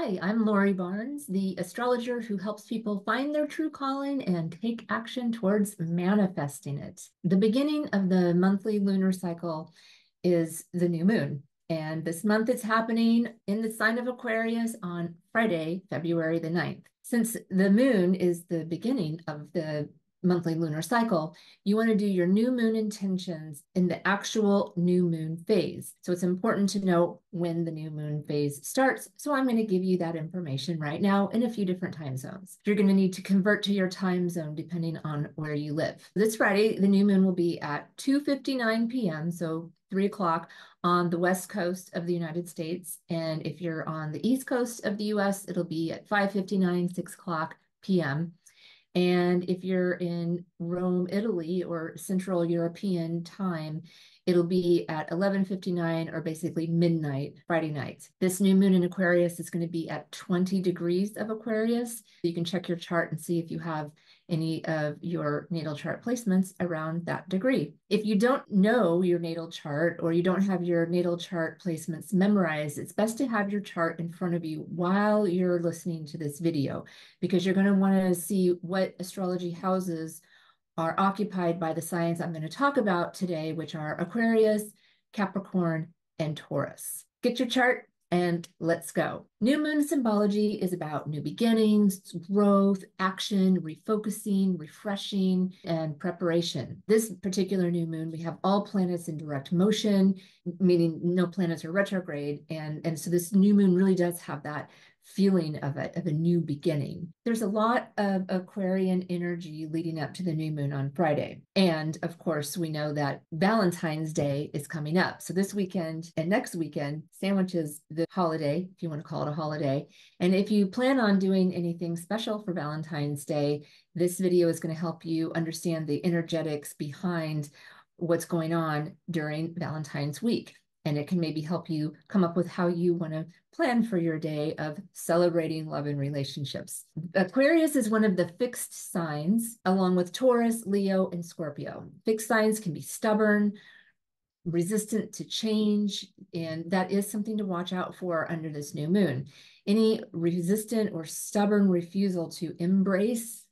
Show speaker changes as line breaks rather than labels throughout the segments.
Hi, I'm Lori Barnes, the astrologer who helps people find their true calling and take action towards manifesting it. The beginning of the monthly lunar cycle is the new moon. And this month it's happening in the sign of Aquarius on Friday, February the 9th. Since the moon is the beginning of the monthly lunar cycle, you want to do your new moon intentions in the actual new moon phase. So it's important to know when the new moon phase starts. So I'm going to give you that information right now in a few different time zones. You're going to need to convert to your time zone depending on where you live. This Friday, the new moon will be at 2:59 p.m. So 3 o'clock on the west coast of the United States. And if you're on the east coast of the US, it'll be at 5:59, 6 o'clock p.m. And if you're in Rome, Italy, or Central European time, it'll be at 11:59 or basically midnight Friday night. This new moon in Aquarius is going to be at 20 degrees of Aquarius. You can check your chart and see if you have any of your natal chart placements around that degree. If you don't know your natal chart or you don't have your natal chart placements memorized, it's best to have your chart in front of you while you're listening to this video, because you're going to want to see what astrology houses are occupied by the signs I'm going to talk about today, which are Aquarius, Capricorn, and Taurus. Get your chart and let's go. New moon symbology is about new beginnings, growth, action, refocusing, refreshing, and preparation. This particular new moon, we have all planets in direct motion, meaning no planets are retrograde. And so this new moon really does have that feeling of a new beginning. There's a lot of Aquarian energy leading up to the new moon on Friday. And of course, we know that Valentine's Day is coming up. So this weekend and next weekend sandwiches the holiday, if you want to call it a holiday. And if you plan on doing anything special for Valentine's Day, this video is going to help you understand the energetics behind what's going on during Valentine's week. And it can maybe help you come up with how you want to plan for your day of celebrating love and relationships. Aquarius is one of the fixed signs, along with Taurus, Leo, and Scorpio. Fixed signs can be stubborn, resistant to change, and that is something to watch out for under this new moon. Any resistant or stubborn refusal to embrace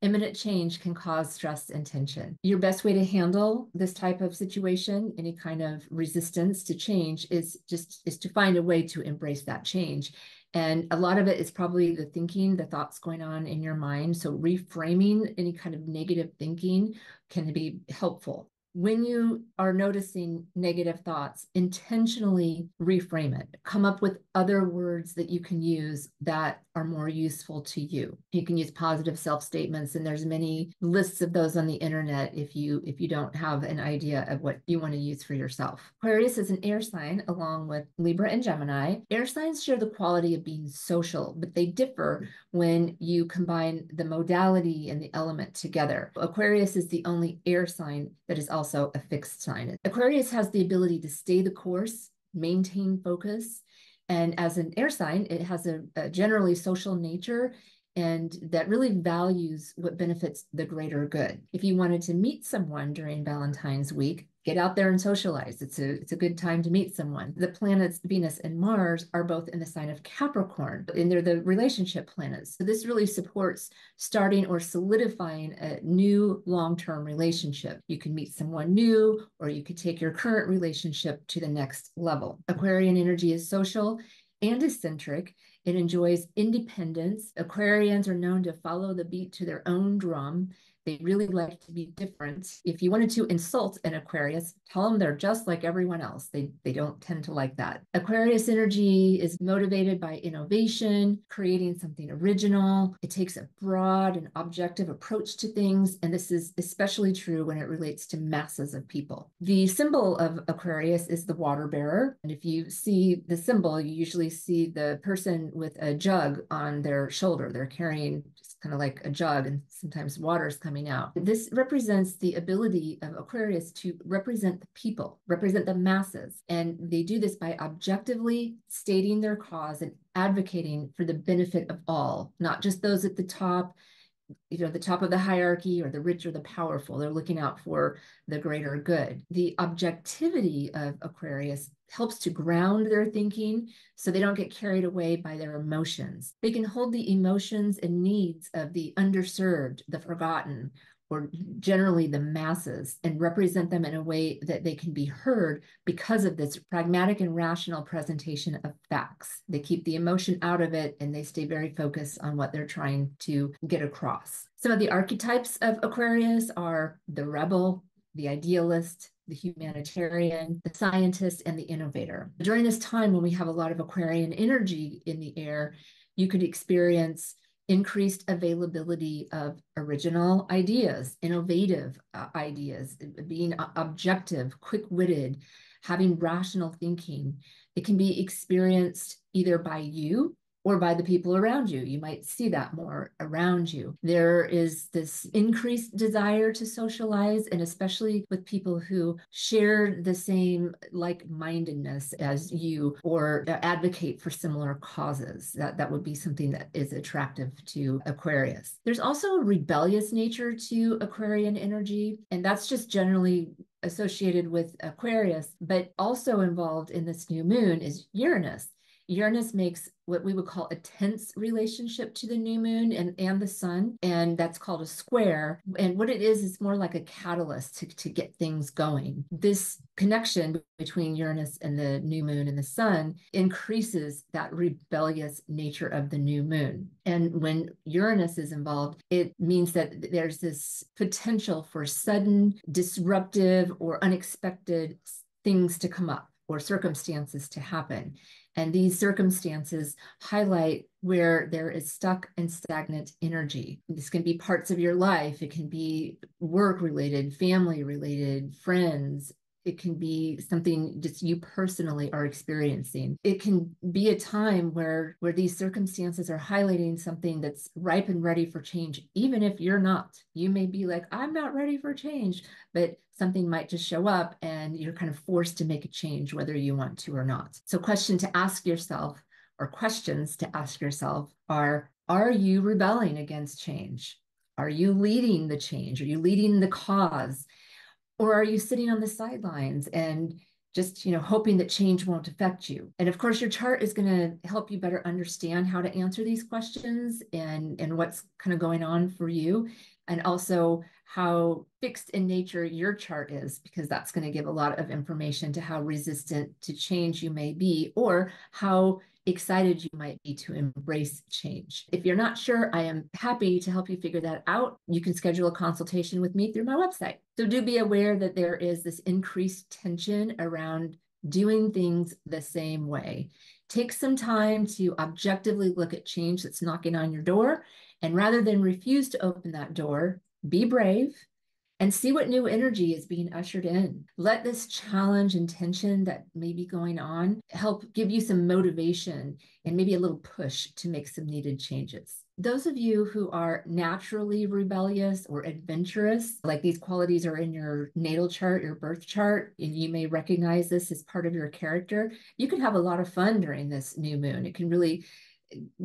imminent change can cause stress and tension. Your best way to handle this type of situation, any kind of resistance to change, is to find a way to embrace that change. And a lot of it is probably the thinking, the thoughts going on in your mind. So reframing any kind of negative thinking can be helpful. When you are noticing negative thoughts, intentionally reframe it. Come up with other words that you can use that are more useful to you. You can use positive self-statements, and there's many lists of those on the internet if you don't have an idea of what you want to use for yourself. Aquarius is an air sign along with Libra and Gemini. Air signs share the quality of being social, but they differ when you combine the modality and the element together. Aquarius is the only air sign that is also a fixed sign. Aquarius has the ability to stay the course, maintain focus, and as an air sign, it has a generally social nature, and that really values what benefits the greater good. If you wanted to meet someone during Valentine's week, get out there and socialize. It's a good time to meet someone. The planets Venus and Mars are both in the sign of Capricorn, and they're the relationship planets. So this really supports starting or solidifying a new long-term relationship. You can meet someone new, or you could take your current relationship to the next level. Aquarian energy is social and eccentric. It enjoys independence. Aquarians are known to follow the beat to their own drum. They really like to be different. If you wanted to insult an Aquarius, tell them they're just like everyone else. They don't tend to like that. Aquarius energy is motivated by innovation, creating something original. It takes a broad and objective approach to things, and this is especially true when it relates to masses of people. The symbol of Aquarius is the water bearer, and if you see the symbol, you usually see the person with a jug on their shoulder. They're carrying just kind of like a jug, and sometimes water's coming out. This represents the ability of Aquarius to represent the people, represent the masses. And they do this by objectively stating their cause and advocating for the benefit of all, not just those at the top, the top of the hierarchy or the rich or the powerful. They're looking out for the greater good. The objectivity of Aquarius helps to ground their thinking so they don't get carried away by their emotions. They can hold the emotions and needs of the underserved, the forgotten, or generally the masses, and represent them in a way that they can be heard because of this pragmatic and rational presentation of facts. They keep the emotion out of it and they stay very focused on what they're trying to get across. Some of the archetypes of Aquarius are the rebel, the idealist, the humanitarian, the scientist, and the innovator. During this time when we have a lot of Aquarian energy in the air, you could experience increased availability of original ideas, innovative ideas, being objective, quick-witted, having rational thinking. It can be experienced either by you or by the people around you. You might see that more around you. There is this increased desire to socialize, and especially with people who share the same like-mindedness as you or advocate for similar causes. That would be something that is attractive to Aquarius. There's also a rebellious nature to Aquarian energy, and that's just generally associated with Aquarius, but also involved in this new moon is Uranus. Uranus makes what we would call a tense relationship to the new moon and the sun, and that's called a square. And what it is more like a catalyst to get things going. This connection between Uranus and the new moon and the sun increases that rebellious nature of the new moon. And when Uranus is involved, it means that there's this potential for sudden, disruptive, or unexpected things to come up or circumstances to happen. And these circumstances highlight where there is stuck and stagnant energy. This can be parts of your life. It can be work related, family related, friends. It can be something just you personally are experiencing. It can be a time where these circumstances are highlighting something that's ripe and ready for change, even if you're not. You may be like, I'm not ready for change, but something might just show up and you're kind of forced to make a change, whether you want to or not. So questions to ask yourself are you rebelling against change? Are you leading the change? Are you leading the cause? Or are you sitting on the sidelines and just, hoping that change won't affect you? And of course, your chart is going to help you better understand how to answer these questions and what's kind of going on for you, and also how fixed in nature your chart is, because that's going to give a lot of information to how resistant to change you may be, or how excited you might be to embrace change. If you're not sure, I am happy to help you figure that out. You can schedule a consultation with me through my website. So do be aware that there is this increased tension around doing things the same way. Take some time to objectively look at change that's knocking on your door, and rather than refuse to open that door, be brave and see what new energy is being ushered in. Let this challenge and tension that may be going on help give you some motivation and maybe a little push to make some needed changes. Those of you who are naturally rebellious or adventurous, like these qualities are in your natal chart, your birth chart, and you may recognize this as part of your character, you can have a lot of fun during this new moon. It can really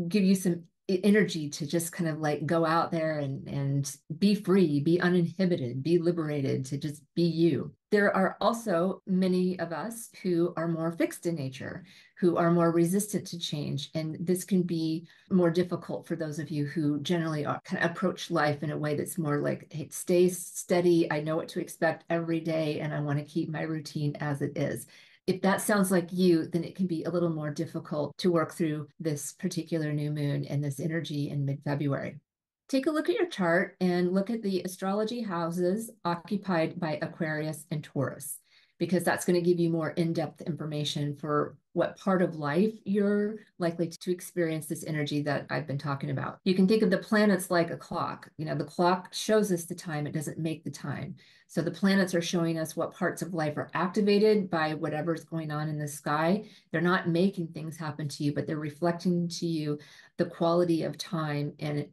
give you some energy to just kind of like go out there and be free, be uninhibited, be liberated, to just be you. There are also many of us who are more fixed in nature, who are more resistant to change. And this can be more difficult for those of you who generally kind of approach life in a way that's more like, hey, stay steady. I know what to expect every day, and I want to keep my routine as it is. If that sounds like you, then it can be a little more difficult to work through this particular new moon and this energy in mid-February. Take a look at your chart and look at the astrology houses occupied by Aquarius and Taurus, because that's going to give you more in-depth information for what part of life you're likely to experience this energy that I've been talking about. You can think of the planets like a clock. The clock shows us the time, it doesn't make the time. So the planets are showing us what parts of life are activated by whatever's going on in the sky. They're not making things happen to you, but they're reflecting to you the quality of time. And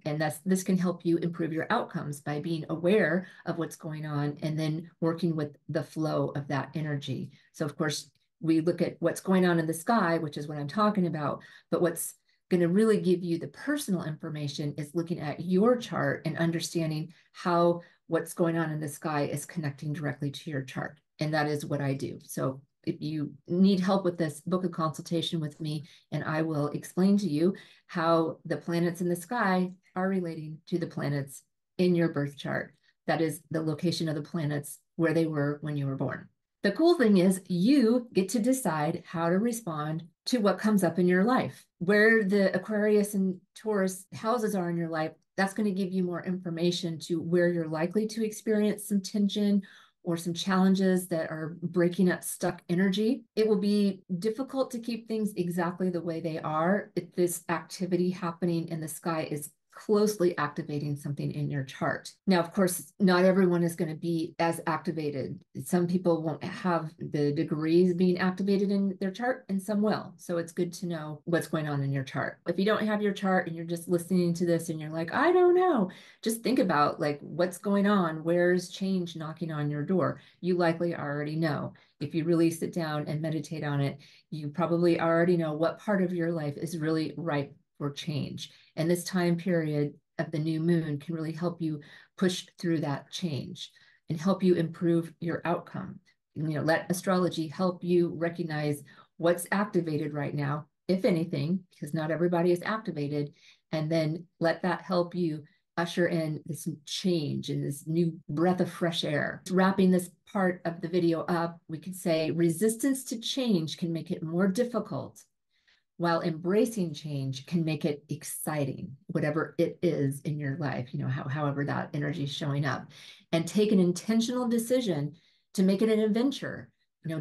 this can help you improve your outcomes by being aware of what's going on and then working with the flow of that energy. So of course, we look at what's going on in the sky, which is what I'm talking about, but what's going to really give you the personal information is looking at your chart and understanding how what's going on in the sky is connecting directly to your chart. And that is what I do. So if you need help with this, book a consultation with me, and I will explain to you how the planets in the sky are relating to the planets in your birth chart. That is the location of the planets where they were when you were born. The cool thing is you get to decide how to respond to what comes up in your life. Where the Aquarius and Taurus houses are in your life, that's going to give you more information to where you're likely to experience some tension or some challenges that are breaking up stuck energy. It will be difficult to keep things exactly the way they are if this activity happening in the sky is closely activating something in your chart. Now, of course, not everyone is going to be as activated. Some people won't have the degrees being activated in their chart, and some will. So it's good to know what's going on in your chart. If you don't have your chart and you're just listening to this and you're like, I don't know, just think about like what's going on. Where's change knocking on your door? You likely already know. If you really sit down and meditate on it, you probably already know what part of your life is really ripe for change. And this time period of the new moon can really help you push through that change and help you improve your outcome. Let astrology help you recognize what's activated right now, if anything, because not everybody is activated, and then let that help you usher in this change and this new breath of fresh air. Wrapping this part of the video up, we could say resistance to change can make it more difficult, while embracing change can make it exciting, whatever it is in your life, however that energy is showing up. And take an intentional decision to make it an adventure.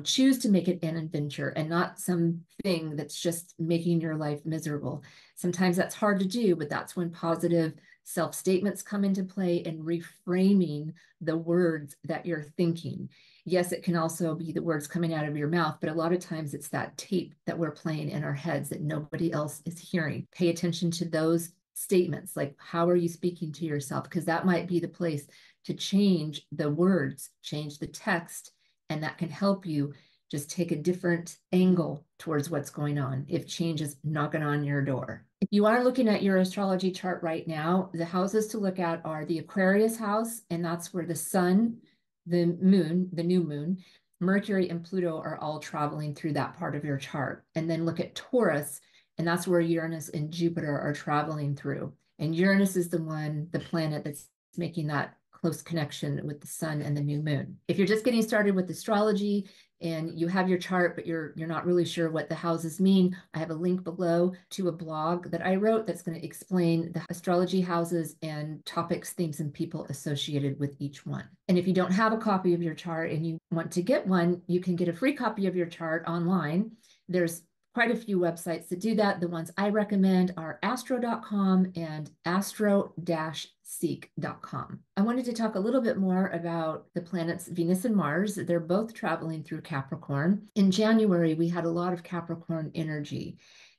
Choose to make it an adventure and not something that's just making your life miserable. Sometimes that's hard to do, but that's when positive self-statements come into play and reframing the words that you're thinking. Yes, it can also be the words coming out of your mouth, but a lot of times it's that tape that we're playing in our heads that nobody else is hearing. Pay attention to those statements, like how are you speaking to yourself? Because that might be the place to change the words, change the text, and that can help you just take a different angle towards what's going on if change is knocking on your door. If you are looking at your astrology chart right now, the houses to look at are the Aquarius house, and that's where the sun, the moon, the new moon, Mercury and Pluto are all traveling through that part of your chart. And then look at Taurus, and that's where Uranus and Jupiter are traveling through. And Uranus is the planet that's making that close connection with the sun and the new moon. If you're just getting started with astrology and you have your chart, but you're not really sure what the houses mean, I have a link below to a blog that I wrote that's going to explain the astrology houses and topics, themes, and people associated with each one. And if you don't have a copy of your chart and you want to get one, you can get a free copy of your chart online. There's quite a few websites that do that. The ones I recommend are astro.com and astro-seek.com. I wanted to talk a little bit more about the planets Venus and Mars. They're both traveling through Capricorn. In January, we had a lot of Capricorn energy,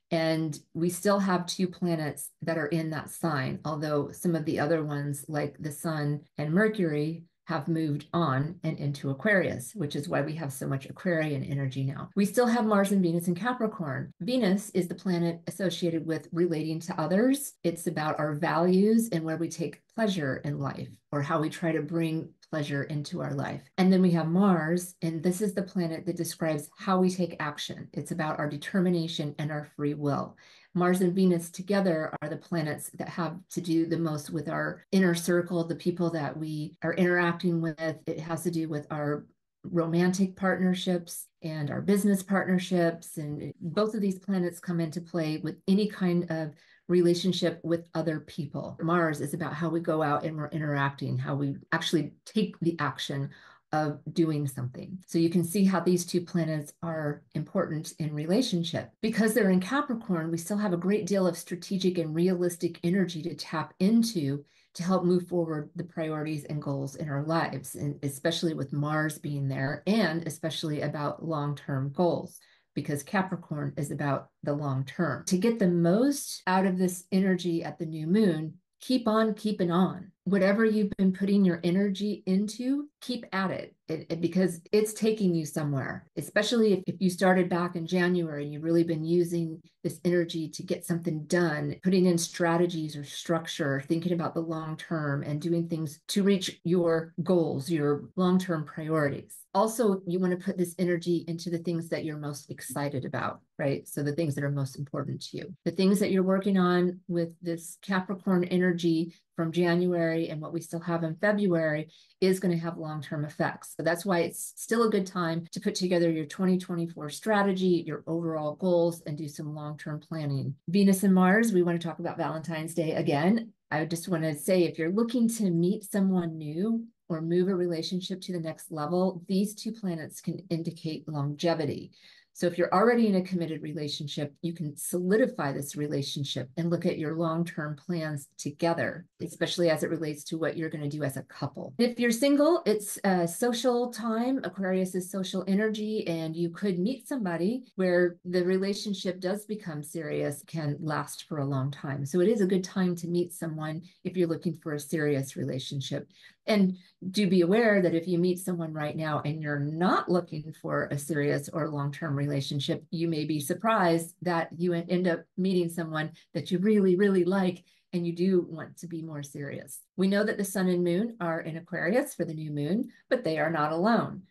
and we still have 2 planets that are in that sign, although some of the other ones, like the Sun and Mercury, have moved on and into Aquarius, which is why we have so much Aquarian energy now. We still have Mars and Venus in Capricorn. Venus is the planet associated with relating to others. It's about our values and where we take pleasure in life, or how we try to bring pleasure into our life. And then we have Mars, and this is the planet that describes how we take action. It's about our determination and our free will. Mars and Venus together are the planets that have to do the most with our inner circle, the people that we are interacting with. It has to do with our romantic partnerships and our business partnerships. And both of these planets come into play with any kind of relationship with other people. Mars is about how we go out and we're interacting, how we actually take the action of doing something. So you can see how these 2 planets are important in relationship. Because they're in Capricorn, we still have a great deal of strategic and realistic energy to tap into to help move forward the priorities and goals in our lives, and especially with Mars being there, and especially about long-term goals, because Capricorn is about the long term. To get the most out of this energy at the new moon, keep on keeping on. whatever you've been putting your energy into, keep at it, because it's taking you somewhere, especially if you started back in January and you've really been using this energy to get something done, putting in strategies or structure, thinking about the long term and doing things to reach your goals, your long-term priorities. Also, you want to put this energy into the things that you're most excited about, right? So the things that are most important to you. The things that you're working on with this Capricorn energy from January and what we still have in February is going to have long-term effects. So that's why it's still a good time to put together your 2024 strategy, your overall goals, and do some long-term planning. Venus and Mars, we want to talk about Valentine's Day again. I just want to say, if you're looking to meet someone new or move a relationship to the next level, these two planets can indicate longevity. So if you're already in a committed relationship, you can solidify this relationship and look at your long-term plans together, especially as it relates to what you're going to do as a couple. If you're single, it's a social time. Aquarius is social energy, and you could meet somebody where the relationship does become serious, can last for a long time. So it is a good time to meet someone if you're looking for a serious relationship. And do be aware that if you meet someone right now and you're not looking for a serious or long-term relationship, you may be surprised that you end up meeting someone that you really, really like, and you do want to be more serious. We know that the sun and moon are in Aquarius for the new moon, but they are not alone.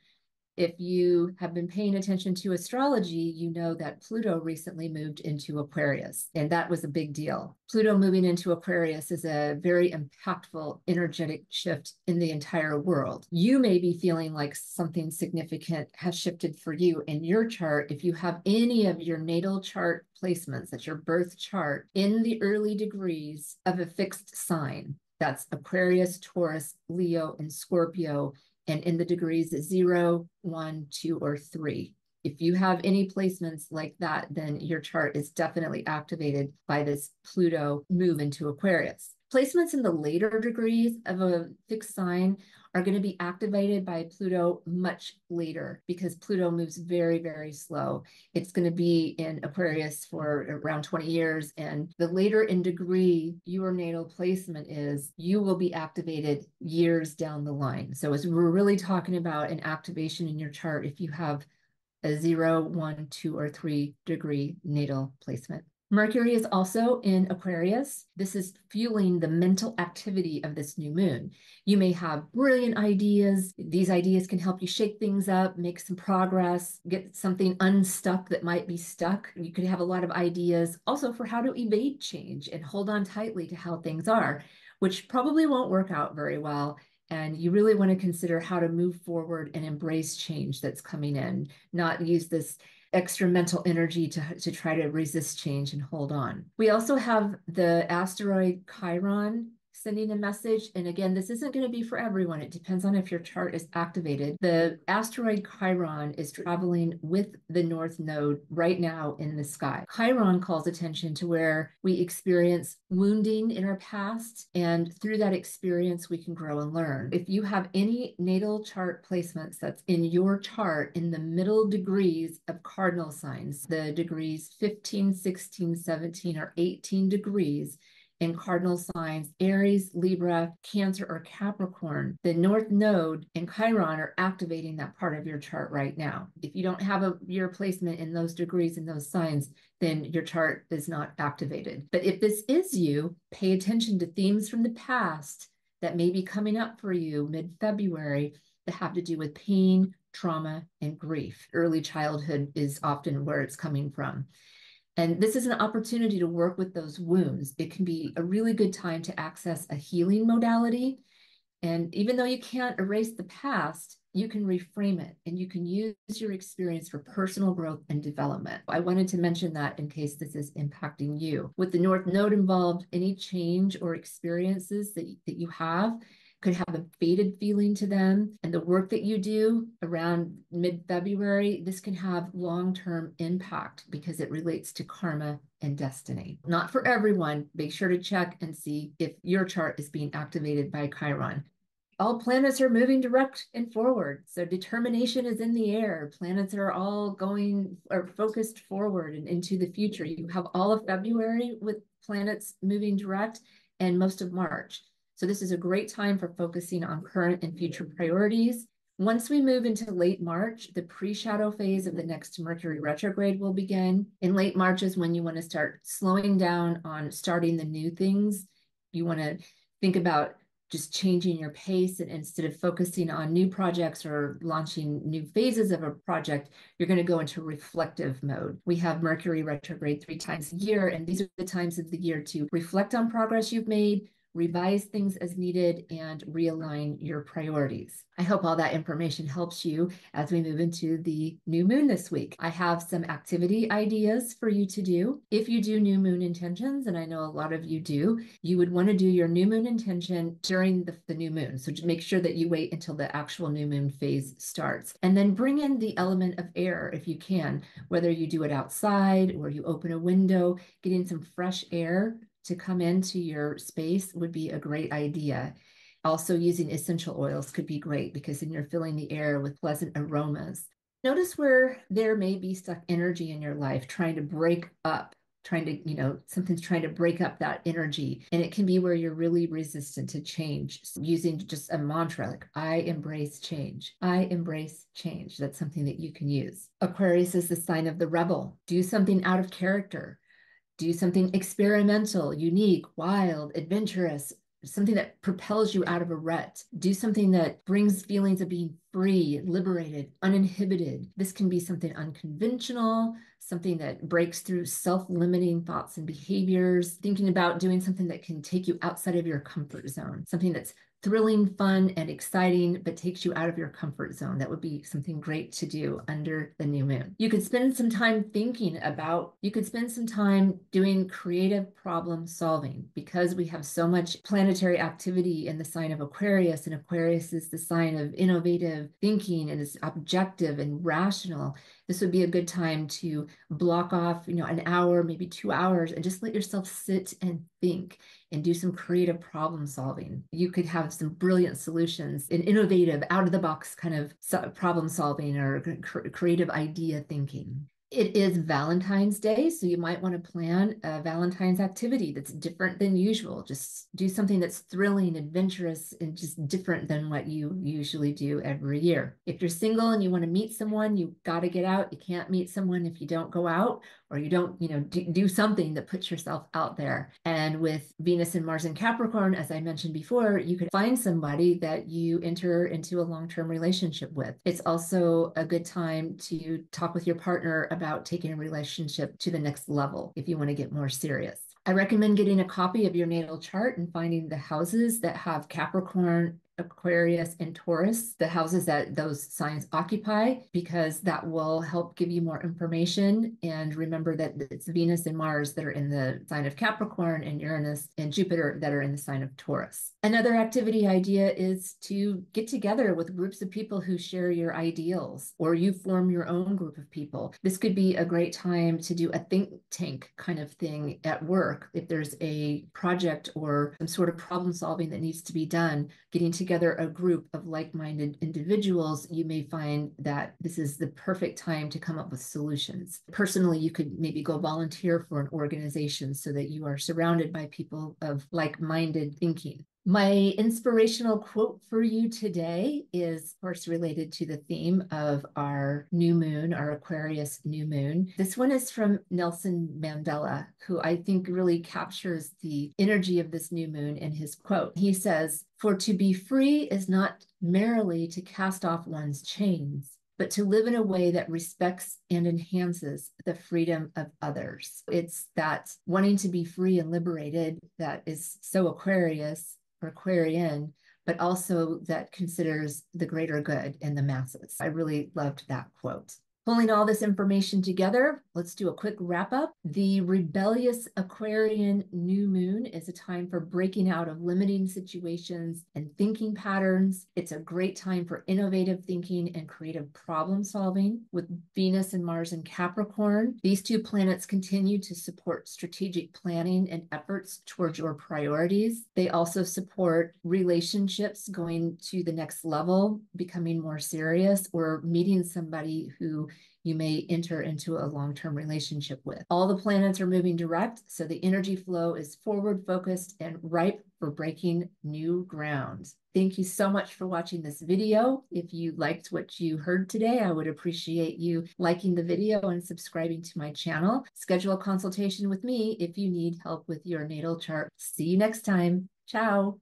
If you have been paying attention to astrology, you know that Pluto recently moved into Aquarius, and that was a big deal. Pluto moving into Aquarius is a very impactful, energetic shift in the entire world. You may be feeling like something significant has shifted for you in your chart if you have any of your natal chart placements, that's your birth chart, in the early degrees of a fixed sign. That's Aquarius, Taurus, Leo, and Scorpio, and in the degrees 0, 1, 2, or 3. If you have any placements like that, then your chart is definitely activated by this Pluto move into Aquarius. Placements in the later degrees of a fixed sign are going to be activated by Pluto much later, because Pluto moves very, very slow. It's going to be in Aquarius for around 20 years. And the later in degree your natal placement is, you will be activated years down the line. So as we're really talking about an activation in your chart, if you have a 0, 1, 2, or 3 degree natal placement. Mercury is also in Aquarius. This is fueling the mental activity of this new moon. You may have brilliant ideas. These ideas can help you shake things up, make some progress, get something unstuck that might be stuck. You could have a lot of ideas also for how to evade change and hold on tightly to how things are, which probably won't work out very well. And you really want to consider how to move forward and embrace change that's coming in, not use this extra mental energy to try to resist change and hold on. We also have the asteroid Chiron sending a message. And again, this isn't going to be for everyone. It depends on if your chart is activated. The asteroid Chiron is traveling with the North Node right now in the sky. Chiron calls attention to where we experience wounding in our past, and through that experience, we can grow and learn. If you have any natal chart placements that's in your chart in the middle degrees of cardinal signs, the degrees 15, 16, 17, or 18 degrees, in cardinal signs, Aries, Libra, Cancer, or Capricorn, the North Node and Chiron are activating that part of your chart right now. If you don't have your placement in those degrees and those signs, then your chart is not activated. But if this is you, pay attention to themes from the past that may be coming up for you mid-February that have to do with pain, trauma, and grief. Early childhood is often where it's coming from. And this is an opportunity to work with those wounds. It can be a really good time to access a healing modality. And even though you can't erase the past, you can reframe it and you can use your experience for personal growth and development. I wanted to mention that in case this is impacting you. With the North Node involved, any change or experiences that you have could have a faded feeling to them. And the work that you do around mid-February, this can have long-term impact because it relates to karma and destiny. Not for everyone. Make sure to check and see if your chart is being activated by Chiron. All planets are moving direct and forward. So determination is in the air. Planets are all going or focused forward and into the future. You have all of February with planets moving direct and most of March. So this is a great time for focusing on current and future priorities. Once we move into late March, the pre-shadow phase of the next Mercury retrograde will begin. In late March is when you want to start slowing down on starting the new things. You want to think about just changing your pace, and instead of focusing on new projects or launching new phases of a project, you're going to go into reflective mode. We have Mercury retrograde 3 times a year, and these are the times of the year to reflect on progress you've made, revise things as needed, and realign your priorities. I hope all that information helps you as we move into the new moon this week. I have some activity ideas for you to do. If you do new moon intentions, and I know a lot of you do, you would want to do your new moon intention during the new moon. So to make sure that you wait until the actual new moon phase starts. And then bring in the element of air if you can, whether you do it outside or you open a window, getting some fresh air to come into your space would be a great idea. Also, using essential oils could be great because then you're filling the air with pleasant aromas. Notice where there may be stuck energy in your life trying to break up, something's trying to break up that energy. And it can be where you're really resistant to change. So using just a mantra like, I embrace change. I embrace change. That's something that you can use. Aquarius is the sign of the rebel. Do something out of character. Do something experimental, unique, wild, adventurous, something that propels you out of a rut. Do something that brings feelings of being free, liberated, uninhibited. This can be something unconventional, something that breaks through self-limiting thoughts and behaviors, thinking about doing something that can take you outside of your comfort zone, something that's thrilling, fun, and exciting, but takes you out of your comfort zone. That would be something great to do under the new moon. You could spend some time doing creative problem solving because we have so much planetary activity in the sign of Aquarius, and Aquarius is the sign of innovative thinking and is objective and rational. This would be a good time to block off, an hour, maybe 2 hours, and just let yourself sit and think and do some creative problem solving. You could have some brilliant solutions in innovative, out of the box kind of problem solving or creative idea thinking. It is Valentine's Day, so you might want to plan a Valentine's activity that's different than usual. Just do something that's thrilling, adventurous, and just different than what you usually do every year. If you're single and you want to meet someone, you got to get out. You can't meet someone if you don't go out, or you don't, do something that puts yourself out there. And with Venus and Mars and Capricorn, as I mentioned before, you could find somebody that you enter into a long-term relationship with. It's also a good time to talk with your partner about taking a relationship to the next level if you want to get more serious. I recommend getting a copy of your natal chart and finding the houses that have Capricorn, Aquarius, and Taurus, the houses that those signs occupy, because that will help give you more information. And remember that it's Venus and Mars that are in the sign of Capricorn, and Uranus and Jupiter that are in the sign of Taurus. Another activity idea is to get together with groups of people who share your ideals, or you form your own group of people. This could be a great time to do a think tank kind of thing at work. If there's a project or some sort of problem solving that needs to be done, getting together a group of like-minded individuals, you may find that this is the perfect time to come up with solutions. Personally, you could maybe go volunteer for an organization so that you are surrounded by people of like-minded thinking. My inspirational quote for you today is, of course, related to the theme of our new moon, our Aquarius new moon. This one is from Nelson Mandela, who I think really captures the energy of this new moon in his quote. He says, "For to be free is not merely to cast off one's chains, but to live in a way that respects and enhances the freedom of others." It's that wanting to be free and liberated that is so Aquarius or Aquarian, but also that considers the greater good in the masses. I really loved that quote. Pulling all this information together, let's do a quick wrap up. The rebellious Aquarian new moon is a time for breaking out of limiting situations and thinking patterns. It's a great time for innovative thinking and creative problem solving. With Venus and Mars in Capricorn, these two planets continue to support strategic planning and efforts towards your priorities. They also support relationships going to the next level, becoming more serious, or meeting somebody who you may enter into a long-term relationship with. All the planets are moving direct, so the energy flow is forward focused and ripe for breaking new ground. Thank you so much for watching this video. If you liked what you heard today, I would appreciate you liking the video and subscribing to my channel. Schedule a consultation with me if you need help with your natal chart. See you next time. Ciao.